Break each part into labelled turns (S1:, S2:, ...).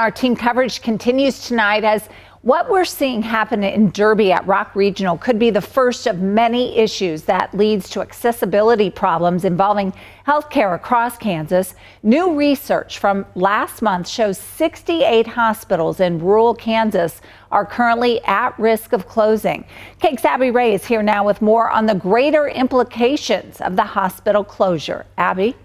S1: Our team coverage continues tonight as what we're seeing happen in Derby at Rock Regional could be the first of many issues that leads to accessibility problems involving healthcare across Kansas. New research from last month shows 68 hospitals in rural Kansas are currently at risk of closing. KAKE's Abby Ray is here now with more on the greater implications of the hospital closure. Abby?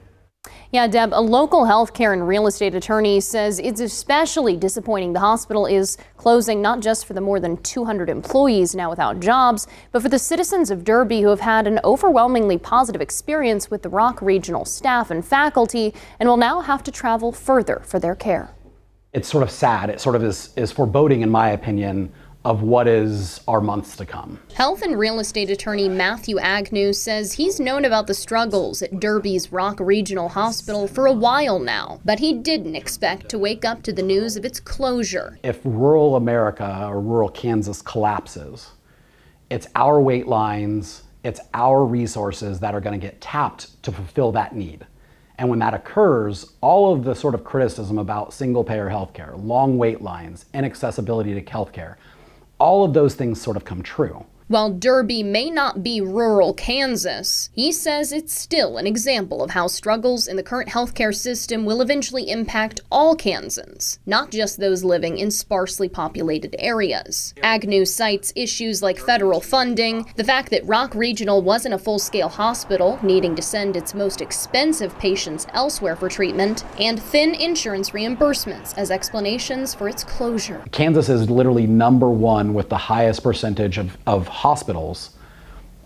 S2: Yeah, Deb, a local healthcare and real estate attorney says it's especially disappointing the hospital is closing, not just for the more than 200 employees now without jobs, but for the citizens of Derby who have had an overwhelmingly positive experience with the Rock Regional staff and faculty and will now have to travel further for their care.
S3: It's sort of sad. It sort of is foreboding, in my opinion, of what is our months to come.
S2: Health and real estate attorney Matthew Agnew says he's known about the struggles at Derby's Rock Regional Hospital for a while now, but he didn't expect to wake up to the news of its closure.
S3: If rural America or rural Kansas collapses, it's our wait lines, it's our resources that are going to get tapped to fulfill that need. And when that occurs, all of the sort of criticism about single-payer healthcare, long wait lines, inaccessibility to healthcare, all of those things sort of come true.
S2: While Derby may not be rural Kansas, he says it's still an example of how struggles in the current healthcare system will eventually impact all Kansans, not just those living in sparsely populated areas. Agnew cites issues like federal funding, the fact that Rock Regional wasn't a full-scale hospital, needing to send its most expensive patients elsewhere for treatment, and thin insurance reimbursements as explanations for its closure.
S3: Kansas is literally #1 with the highest percentage of hospitals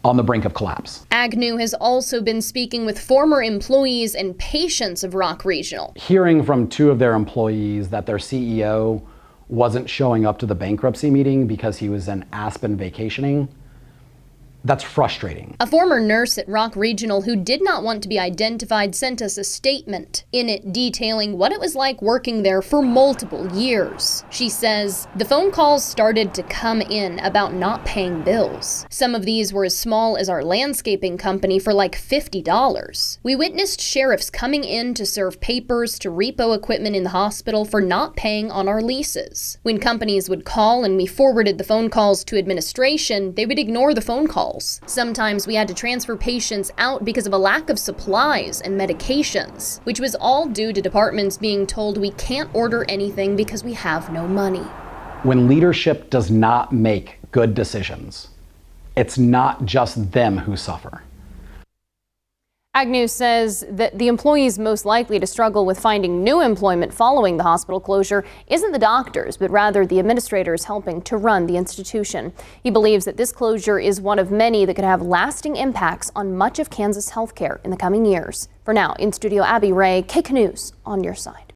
S3: on the brink of collapse.
S2: Agnew has also been speaking with former employees and patients of Rock Regional.
S3: Hearing from 2 of their employees that their CEO wasn't showing up to the bankruptcy meeting because he was in Aspen vacationing, that's frustrating.
S2: A former nurse at Rock Regional who did not want to be identified sent us a statement, in it detailing what it was like working there for multiple years. She says, the phone calls started to come in about not paying bills. Some of these were as small as our landscaping company for like $50. We witnessed sheriffs coming in to serve papers to repo equipment in the hospital for not paying on our leases. When companies would call and we forwarded the phone calls to administration, they would ignore the phone calls. Sometimes we had to transfer patients out because of a lack of supplies and medications, which was all due to departments being told we can't order anything because we have no money.
S3: When leadership does not make good decisions, it's not just them who suffer.
S2: Agnew says that the employees most likely to struggle with finding new employment following the hospital closure isn't the doctors, but rather the administrators helping to run the institution. He believes that this closure is one of many that could have lasting impacts on much of Kansas healthcare in the coming years. For now, in studio, Abby Ray, KAKE News on your side.